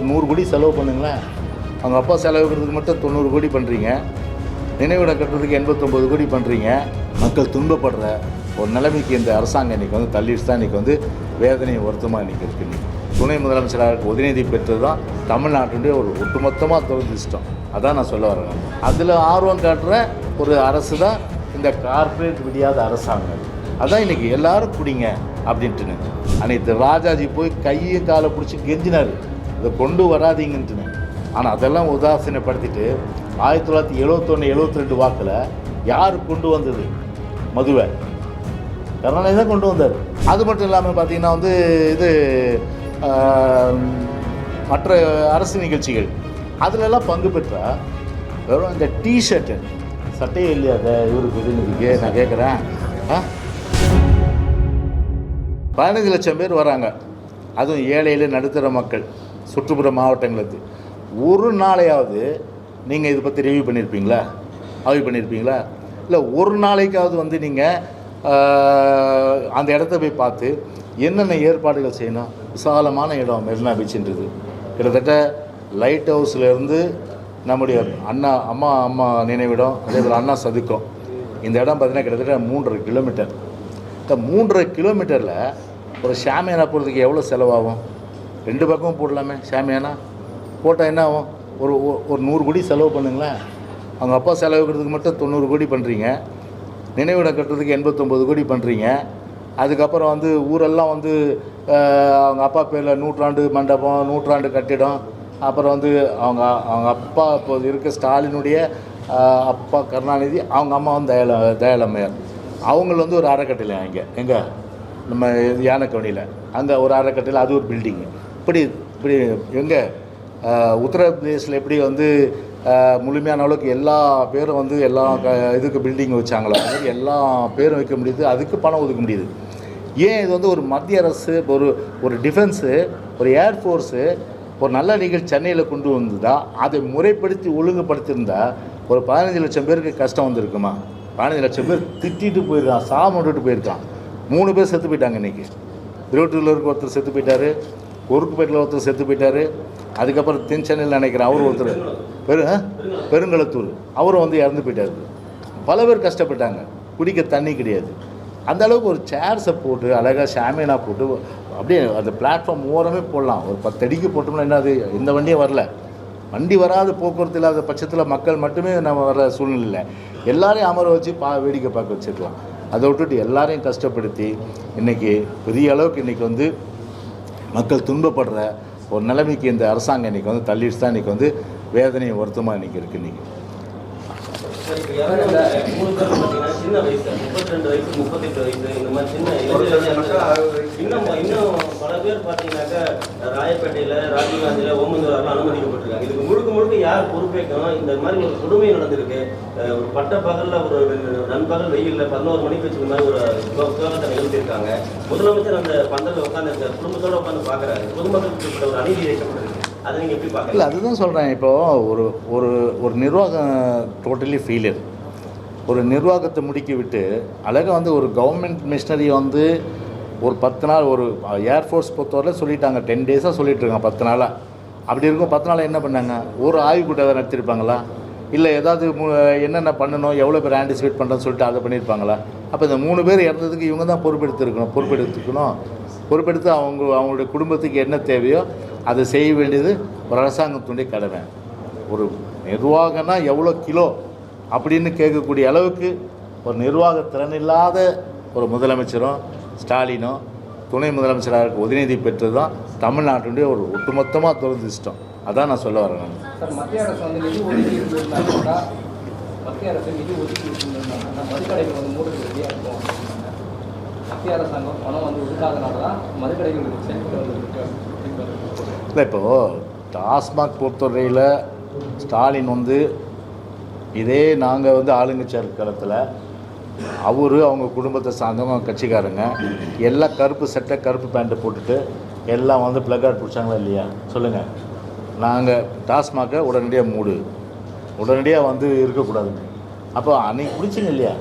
ஒரு 100 கோடி செலவு பண்ணுங்களேன். அவங்க அப்பா செலவுக்கிறதுக்கு மட்டும் 90 கோடி பண்ணுறீங்க. நினைவிடம் கட்டுறதுக்கு 89 கோடி பண்ணுறீங்க. மக்கள் துன்பப்படுற ஒரு நிலைமைக்கு இந்த அரசாங்கம் இன்றைக்கி வந்து தள்ளிட்டு தான் இன்றைக்கி வந்து வேதனையும் வருத்தமாக இன்றைக்கி இருக்குது. துணை முதலமைச்சராக உதயநிதி பெற்றது தான் தமிழ்நாட்டுடைய ஒரு ஒட்டுமொத்தமாக துரதிஷ்டம். அதான் நான் சொல்ல வரேன். அதில் ஆர்வம் காட்டுற ஒரு அரசு தான் இந்த கார்ப்பரேட் விடியாத அரசாங்கம். அதான் இன்றைக்கி எல்லாரும் குடிங்க அப்படின்ட்டுன்னு அன்னைக்கு ராஜாஜி போய் கையை காலை பிடிச்சி கெஞ்சினார், இதை கொண்டு வராதிங்கன்ட்டுன்னு. ஆனால் அதெல்லாம் உதாசீனப்படுத்திட்டு 1971-72 வாக்கில் யார் கொண்டு வந்தது? மதுவை கருணாநிதி தான் கொண்டு வந்தார். அது மட்டும் இல்லாமல் பார்த்திங்கன்னா வந்து இது மற்ற அரசு நிகழ்ச்சிகள் அதிலெல்லாம் பங்கு பெற்றால் வெறும் இந்த டிஷர்ட்டு சட்டையே இல்லையா இவருக்கு உதயநிதிக்கு நான் கேட்குறேன். 15 லட்சம் பேர் வராங்க, அதுவும் ஏழையில் நடுத்தர மக்கள் சுற்றுப்புற மாவட்டங்களுக்கு. ஒரு நாளையாவது நீங்கள் இதை பற்றி ரிவ்யூ பண்ணியிருப்பீங்களா? ஆய்வு பண்ணியிருப்பீங்களா? இல்லை ஒரு நாளைக்காவது வந்து நீங்கள் அந்த இடத்த போய் பார்த்து என்னென்ன ஏற்பாடுகள் செய்யணும்? விசாலமான இடம் மெரினா பீச்சுன்றது. கிட்டத்தட்ட லைட் ஹவுஸ்லேருந்து நம்முடைய அம்மா நினைவிடம், அதே போல் அண்ணா சதுக்கம், இந்த இடம் பார்த்திங்கன்னா கிட்டத்தட்ட 3.5 கிலோமீட்டர். இந்த 3.5 கிலோமீட்டரில் ஒரு ஷாமியானா போகிறதுக்கு எவ்வளோ செலவாகும்? 2 பக்கமும் போடலாமே ஷாமியானா. போட்டால் என்ன ஆகும்? ஒரு 100 கோடி செலவு பண்ணுங்களேன். அவங்க அப்பா செலவுக்கிறதுக்கு மட்டும் 90 கோடி பண்ணுறீங்க. நினைவிடம் கட்டுறதுக்கு 89 கோடி பண்ணுறீங்க. அதுக்கப்புறம் வந்து ஊரெல்லாம் வந்து அவங்க அப்பா பேரில் நூற்றாண்டு மண்டபம், நூற்றாண்டு கட்டிடம். அப்புறம் வந்து அவங்க அப்பா இப்போது இருக்க ஸ்டாலினுடைய அப்பா கருணாநிதி, அவங்க அம்மா வந்து தயாளம்மையார். அவங்கள வந்து ஒரு அறக்கட்டளை எங்கே நம்ம யானைக்கவனியில் அங்கே ஒரு அறக்கட்டளை, அது ஒரு பில்டிங்கு. இப்படி எங்கே உத்தரப்பிரதேசில் எப்படி வந்து முழுமையான அளவுக்கு எல்லா பேரும் வந்து எல்லா இதுக்கு பில்டிங் வச்சாங்களோ அது மாதிரி எல்லா பேரும் வைக்க முடியுது, அதுக்கு பணம் ஒதுக்க முடியுது. ஏன் இது வந்து ஒரு மத்திய அரசு, ஒரு டிஃபென்ஸு, ஒரு ஏர்ஃபோர்ஸு ஒரு நல்ல நிகழ்ச்சி சென்னையில் கொண்டு வந்ததா, அதை முறைப்படுத்தி ஒழுங்குபடுத்தியிருந்தா ஒரு 15 லட்சம் பேருக்கு கஷ்டம் வந்திருக்குமா? 15 லட்சம் பேர் திட்டிட்டு போயிருக்கான், சாமட்டுட்டு போயிருக்கான். 3 பேர் செத்து போயிட்டாங்க இன்றைக்கி. திருவட்டூரில் இருக்க ஒருத்தர் செத்து போயிட்டார், குறுக்குப்பேட்டில் ஒருத்தர் செத்து போயிட்டார். அதுக்கப்புறம் தென் சென்னையில் நினைக்கிறேன் அவர் ஒருத்தர் பெருங்களத்தூர் அவரும் வந்து இறந்து போயிட்டார். பல பேர் கஷ்டப்பட்டாங்க, குடிக்க தண்ணி கிடையாது. அந்த அளவுக்கு ஒரு சேர்ஸை போட்டு அழகாக ஷாமியானா போட்டு அப்படியே அந்த பிளாட்ஃபார்ம் ஓரமே போடலாம். ஒரு 10 அடிக்கு போட்டோம்னா என்ன, அது இந்த வண்டியும் வரல, வண்டி வராது, போக்குவரத்து இல்லாத பட்சத்தில் மக்கள் மட்டுமே நம்ம வர சூழ்நிலை எல்லாரையும் அமர வச்சு வேடிக்கை பார்க்க வச்சுருக்கலாம். அதை விட்டுட்டு எல்லாரையும் கஷ்டப்படுத்தி இன்றைக்கி பெரிய அளவுக்கு இன்றைக்கி வந்து மக்கள் துன்பப்படுற ஒரு நிலைமைக்கு இந்த அரசாங்கம் இன்றைக்கி வந்து தள்ளிட்டு தான் இன்றைக்கி வந்து வேதனையும் வருத்தமாக இன்றைக்கி இருக்குது. இன்றைக்கி சின்ன வயசு 32 வயசு 38 வயசு இந்த மாதிரி சின்ன இன்னும் பல பேர் பார்த்தீங்கன்னாக்கா ராயப்பேட்டையில், ராஜீவ்காந்தியில், ஓமந்தூரில் அனுமதிக்கப்பட்டிருக்காங்க. இதுக்கு முழுக்க யார் பொறுப்பேற்கணும்? இந்த மாதிரி ஒரு கொடுமை நடந்திருக்கு. ஒரு பட்ட பகலில் ஒரு நண்பகல் வெயிலில் 11 மணிக்கு வச்சுக்க மாதிரி ஒரு விவாதத்தை நிகழ்த்தியிருக்காங்க. முதலமைச்சர் அந்த பந்தலில் உட்காந்துருக்காரு, குடும்பத்தோடு உட்காந்து பார்க்குறாரு. பொதுமக்களுக்கு ஒரு அநீதி இழைக்கப்பட்டிருக்கு. அதை நீங்கள் எப்படி பார்க்கல? இல்லை, அதுதான் சொல்கிறேன். இப்போது ஒரு நிர்வாகம் டோட்டலி ஃபெயிலியர். ஒரு நிர்வாகத்தை முடுக்கி விட்டு அழகாக வந்து ஒரு கவர்மெண்ட் மிஷினரி வந்து ஒரு 10 நாள் ஒரு ஏர்ஃபோர்ஸ் பொறுத்தவரை சொல்லிட்டாங்க, 10 டேஸாக சொல்லிகிட்ருக்காங்க, 10 நாளாக. அப்படி இருக்கும் 10 நாளாக என்ன பண்ணாங்க? ஒரு ஆய்வு கூட்டம் நடத்திருப்பாங்களா? இல்லை ஏதாவது என்னென்ன பண்ணணும், எவ்வளோ பேர் ஆன்டிசிபேட் பண்ணுறோன்னு சொல்லிட்டு அதை பண்ணியிருப்பாங்களா? அப்போ இந்த 3 பேர் இறந்ததுக்கு இவங்க தான் பொறுப்பெடுத்து அவங்களுடைய குடும்பத்துக்கு என்ன தேவையோ அதை செய்ய வேண்டியது ஒரு அரசாங்கத்துடைய கடமை. ஒரு நிர்வாகம்னா எவ்வளோ கிலோ அப்படின்னு கேட்கக்கூடிய அளவுக்கு ஒரு நிர்வாக திறன் இல்லாத ஒரு முதலமைச்சரும் ஸ்டாலினும் துணை முதலமைச்சராக உதயநிதி பெற்றது தான் தமிழ்நாட்டுடைய ஒரு ஒட்டுமொத்தமாக துரதிஷ்டம். அதான் நான் சொல்ல வரேன். சார், மத்திய அரசு வந்து நிதி ஒதுக்கி இருந்திருந்தாங்கன்னா மதுக்கடைகள் வந்து மூடுறது ரெடியாக இருக்கும். மத்திய அரசாங்கம் பணம் வந்து ஒதுக்காதனால தான் மதுக்கடைகளுக்கு சென்று வந்துருக்கு. இல்லை, இப்போது டாஸ்மாக் பொறுத்தவரையில் ஸ்டாலின் வந்து இதே நாங்கள் வந்து ஆளுங்கட்சி காலத்தில் அவங்க குடும்பத்தை சார்ந்தவங்க கட்சிக்காரங்க எல்லாம் கருப்பு சட்டை கருப்பு பேண்ட்டு போட்டுட்டு எல்லாம் வந்து ப்ளக்கார்ட் பிடிச்சாங்களா இல்லையா? சொல்லுங்கள். நாங்கள் டாஸ்மாகை உடனடியாக வந்து இருக்கக்கூடாதுங்க. அப்போ அன்றைக்கி பிடிச்சிங்க இல்லையா?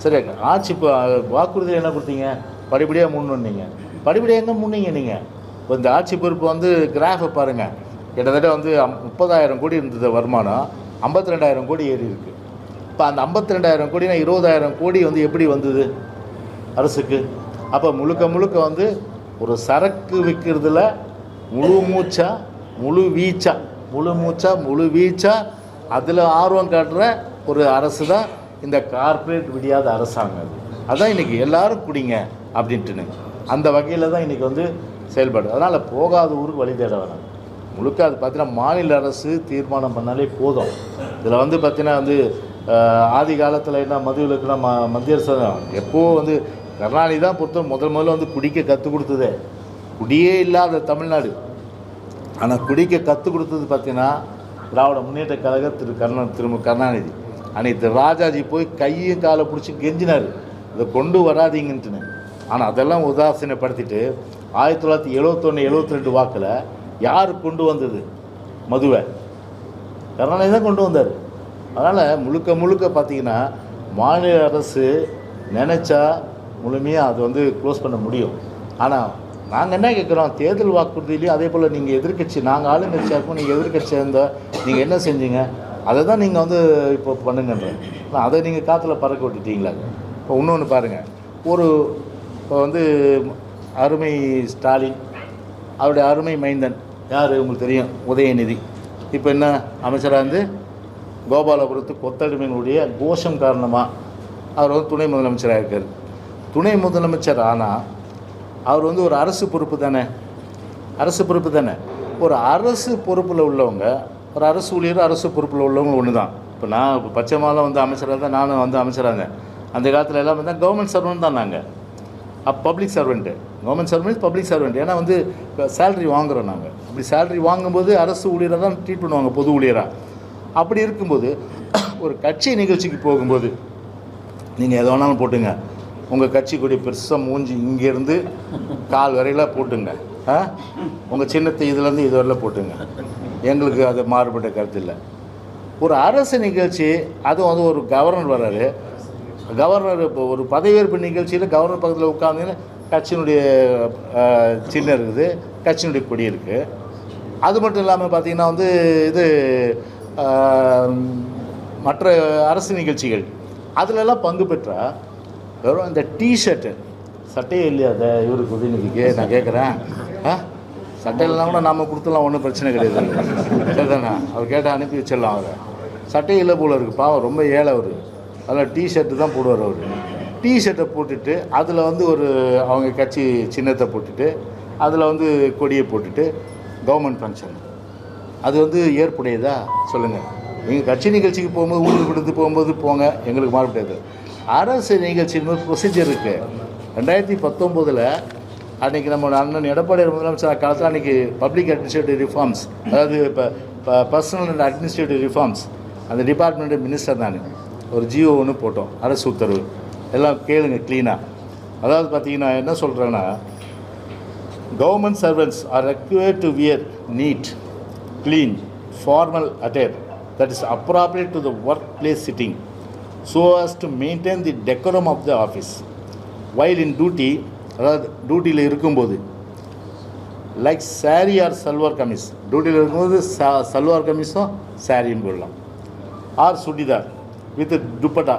சரி, ஆட்சி இப்போ வாக்குறுதியில் என்ன கொடுத்தீங்க? படிப்படியாக முன்னீங்க. படிப்படியாக எங்கே முன்னீங்க நீங்கள்? இப்போ இந்த ஆட்சி பொறுப்பு வந்து கிராஃபை பாருங்கள். கிட்டத்தட்ட வந்து 30,000 கோடி இருந்தது வருமானம், 52,000 கோடி ஏறி இருக்குது. இப்போ அந்த 52,000 கோடினா 20,000 கோடி வந்து எப்படி வந்தது அரசுக்கு? அப்போ முழுக்க முழுக்க வந்து ஒரு சரக்கு விற்கிறதுல முழு வீச்சா அதில் ஆர்வம் காட்டுற ஒரு அரசு தான் இந்த கார்ப்பரேட் விடியாத அரசாங்கம். அதுதான் இன்றைக்கி எல்லாரும் குடிங்க அப்படின்ட்டுன்னு அந்த வகையில் தான் இன்றைக்கி வந்து செயல்பாடு. அதனால் போகாத ஊருக்கு வழி தேட வேணாம். முழுக்க அது பார்த்தீங்கன்னா மாநில அரசு தீர்மானம் பண்ணாலே போதும். இதில் வந்து பார்த்தீங்கன்னா வந்து ஆதி காலத்தில் என்ன மதுவிலக்குனா மத்திய அரசு எப்போது வந்து கருணாநிதி தான் முதல்ல வந்து குடிக்க கற்றுக் கொடுத்ததே. குடியே இல்லாத தமிழ்நாடு, ஆனால் குடிக்க கற்றுக் கொடுத்தது பார்த்தீங்கன்னா திராவிட முன்னேற்ற கழக கருணாநிதி. அன்னைக்கு ராஜாஜி போய் கையும் காலை பிடிச்சி கெஞ்சினார், இதை கொண்டு வராதிங்கன்ட்டுன்னு. ஆனால் அதெல்லாம் உதாசீனப்படுத்திட்டு 1971-72 வாக்கில் யார் கொண்டு வந்தது மதுவை? கருணாநிதி தான் கொண்டு வந்தார். அதனால் முழுக்க பார்த்திங்கன்னா மாநில அரசு நினச்சா முழுமையாக அது வந்து க்ளோஸ் பண்ண முடியும். ஆனால் நாங்கள் என்ன கேட்குறோம், தேர்தல் வாக்குறுதியிலையும் அதே போல் நீங்கள் எதிர்க்கட்சி, நாங்கள் ஆளுங்கட்சியாக இருக்கோம், நீங்கள் எதிர்க்கட்சியாக இருந்தால் நீங்கள் என்ன செஞ்சீங்க, அதை தான் நீங்கள் வந்து இப்போ பண்ணுங்கன்றேன். அதை நீங்கள் காற்றுல பறக்க விட்டுட்டீங்களா? இப்போ இன்னொன்று பாருங்கள், இப்போ வந்து அருமை ஸ்டாலின், அவருடைய அருமை மைந்தன் யார் உங்களுக்கு தெரியும், உதயநிதி. இப்போ என்ன அமைச்சராக இருந்து கோபாலபுரத்து கொத்தடிமையினுடைய கோஷம் காரணமாக அவர் வந்து துணை முதலமைச்சராக இருக்கார். துணை முதலமைச்சர் ஆனால் அவர் வந்து ஒரு அரசு பொறுப்பு தானே. ஒரு அரசு பொறுப்பில் உள்ளவங்க, ஒரு அரசு ஊழியர் அரசு பொறுப்பில் உள்ளவங்க ஒன்று தான். இப்போ நான் இப்போ பச்சை மாதம் வந்து அமைச்சராக தான், நானும் வந்து அமைச்சராங்க. அந்த காலத்தில் எல்லாம் வந்து கவர்மெண்ட் சர்வெண்ட் தான் நாங்கள். Public servant, government servant public servant. ஏன்னா வந்து சேலரி வாங்குகிறோம் நாங்கள். அப்படி சேலரி வாங்கும்போது அரசு ஊழியரை தான் ட்ரீட் பண்ணுவாங்க, பொது ஊழியராக. அப்படி இருக்கும்போது ஒரு கட்சி நிகழ்ச்சிக்கு போகும்போது நீங்கள் எதை வேணாலும் போட்டுங்க, உங்கள் கட்சி கொடி பெருசாக மூஞ்சி இங்கேருந்து கால் வரையில் போட்டுங்க, உங்கள் சின்னத்தை இதுலேருந்து இது வரையில் போட்டுங்க, எங்களுக்கு அது மாறுபட்ட கருத்து இல்லை. ஒரு அரசு நிகழ்ச்சி, அதுவும் வந்து ஒரு கவர்னர் வர்றாரு, கவர்னர் இப்போ ஒரு பதவியேற்பு நிகழ்ச்சியில் கவர்னர் பக்கத்தில் உட்காந்துன்னு கட்சியினுடைய சின்னம் இருக்குது, கட்சியினுடைய கொடி இருக்குது. அது மட்டும் இல்லாமல் பார்த்திங்கன்னா வந்து இது மற்ற அரசு நிகழ்ச்சிகள் அதிலெல்லாம் பங்கு பெற்றால் வெறும் இந்த டிஷர்ட்டு, சட்டையே இல்லையா அதை இவருக்கு உதயநிதிக்கு நான் கேட்குறேன், சட்டையிலாம் கூட நாம் கொடுத்துலாம் ஒன்றும் பிரச்சனை கிடையாது, சரிதானே? அவர் கேட்டால் அனுப்பி வச்சிடலாம். அவர் சட்டையே இல்லை போல் இருக்குது, பாவம் ரொம்ப ஏழை அவர். அதில் டிஷர்ட்டு தான் போடுவார் அவர். டிஷர்ட்டை போட்டுட்டு அதில் வந்து ஒரு அவங்க கட்சி சின்னத்தை போட்டுட்டு அதில் வந்து கொடியை போட்டுட்டு கவர்மெண்ட் ஃபங்க்ஷன், அது வந்து ஏற்புடையதா சொல்லுங்கள்? நீங்கள் கட்சி நிகழ்ச்சிக்கு போகும்போது ஊருக்கு கொடுத்து போகும்போது போங்க, எங்களுக்கு மாறுபடாது. அரசு நிகழ்ச்சின்னு ப்ரொசீஜர் இருக்குது. 2019 அன்றைக்கி நம்ம அண்ணன் எடப்பாடி முதலமைச்சர் காலத்தில் அன்றைக்கி பப்ளிக் அட்மினிஸ்ட்ரேட்டிவ் ரிஃபார்ம்ஸ், அதாவது இப்போ பர்சனல் அண்ட் அட்மினிஸ்ட்ரேட்டிவ் ரிஃபார்ம்ஸ், அந்த டிபார்ட்மெண்ட் மினிஸ்டர் நான் ஒரு ஜியோ ஒன்று போட்டோம், அரசு உத்தரவு. எல்லாம் கேளுங்க க்ளீனாக. அதாவது பார்த்தீங்கன்னா என்ன சொல்கிறேன்னா, government servants are required to wear neat, clean, formal attire that is appropriate to the workplace setting so as to maintain the decorum of the office while in duty. அதாவது டியூட்டியில் இருக்கும்போது லைக் சாரீ ஆர் சல்வார் கமிஸ், டியூட்டியில் இருக்கும்போது சல்வார் கமிஸும் சாரியும் போடலாம், R churidar with dupatta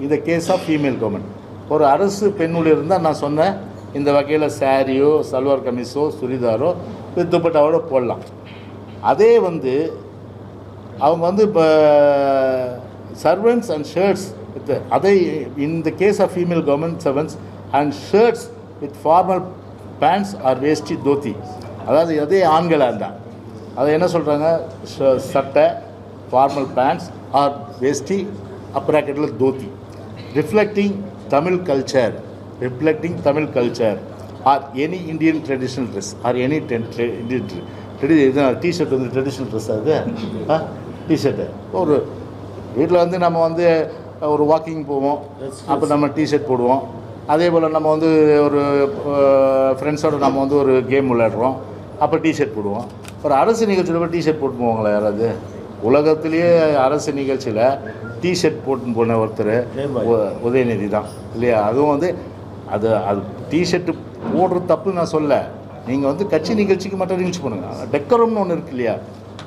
இந்த case of female government. ஒரு அரசு பெண் ஊழியர் இருந்தால் நான் சொன்னேன் இந்த வகையில் சாரியோ சல்வார் கமிஸோ சுடிதாரோ வித் துப்பட்டாவோட போடலாம். அதே வந்து அவங்க வந்து இப்போ சர்வெண்ட்ஸ் அண்ட் ஷர்ட்ஸ் வித் அதே in the case of female government servants and shirts with formal pants or veshti dhoti. அதாவது அதே ஆண்களாக இருந்தால் அதை என்ன சொல்கிறாங்க, சட்டை ஃபார்மல் பேண்ட்ஸ் ஆர் வேஷ்டி அப்ராக்கெட்டில் dhoti, reflecting Tamil culture or any Indian traditional dress or any Indian இதுதான். டிஷர்ட் வந்து ட்ரெடிஷ்னல் ட்ரெஸ், அது டிஷர்ட்டு. ஒரு வீட்டில் வந்து நம்ம வந்து ஒரு வாக்கிங் போவோம், அப்போ நம்ம டிஷர்ட் போடுவோம். அதே போல் நம்ம வந்து ஒரு ஃப்ரெண்ட்ஸோடு நம்ம வந்து ஒரு கேம் விளையாடுறோம், அப்போ டிஷர்ட் போடுவோம். ஒரு அரசு நிகழ்ச்சியில் போய் டிஷர்ட் போட்டு போவாங்களா யாராவது? உலகத்துலேயே அரசு நிகழ்ச்சியில் டிஷர்ட் போட்டுன்னு போன ஒருத்தர் உதயநிதி தான் இல்லையா? அதுவும் வந்து அது டிஷர்ட்டு போடுறது தப்பு நான் சொல்ல. நீங்கள் வந்து கட்சி நிகழ்ச்சிக்கு மட்டும் நிகழ்ச்சி பண்ணுங்கள், டெக்கரம்னு ஒன்று இருக்கு இல்லையா?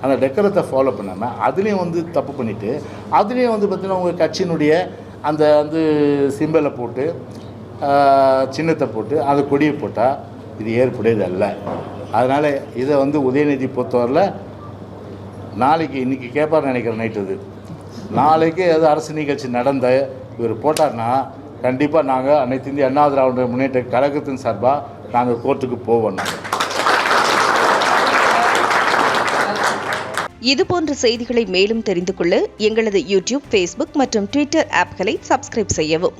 அந்த டெக்கரத்தை ஃபாலோ பண்ணாமல் அதுலேயும் வந்து தப்பு பண்ணிவிட்டு அதுலேயும் வந்து பார்த்திங்கன்னா உங்கள் கட்சியினுடைய அந்த வந்து சிம்பலை போட்டு சின்னத்தை போட்டு அந்த கொடியை போட்டால் இது ஏற்புடையது அல்ல. அதனால் இதை வந்து உதயநிதி பொறுத்தவரையில் நாளைக்கு இன்றைக்கி கேட்பார்னு நினைக்கிறேன் நைட்டு இது நாளைக்கு ஏதாவது அரசு நிகழ்ச்சி நடந்த இவர் போட்டார்னா கண்டிப்பாக நாங்கள் அனைத்து இந்திய அண்ணா திராவிட முன்னேற்ற கழகத்தின் சார்பாக நாங்கள் கோர்ட்டுக்கு போவோம். இதுபோன்ற செய்திகளை மேலும் தெரிந்து கொள்ள எங்களது யூடியூப், ஃபேஸ்புக் மற்றும் ட்விட்டர் ஆப்களை சப்ஸ்கிரைப் செய்யவும்.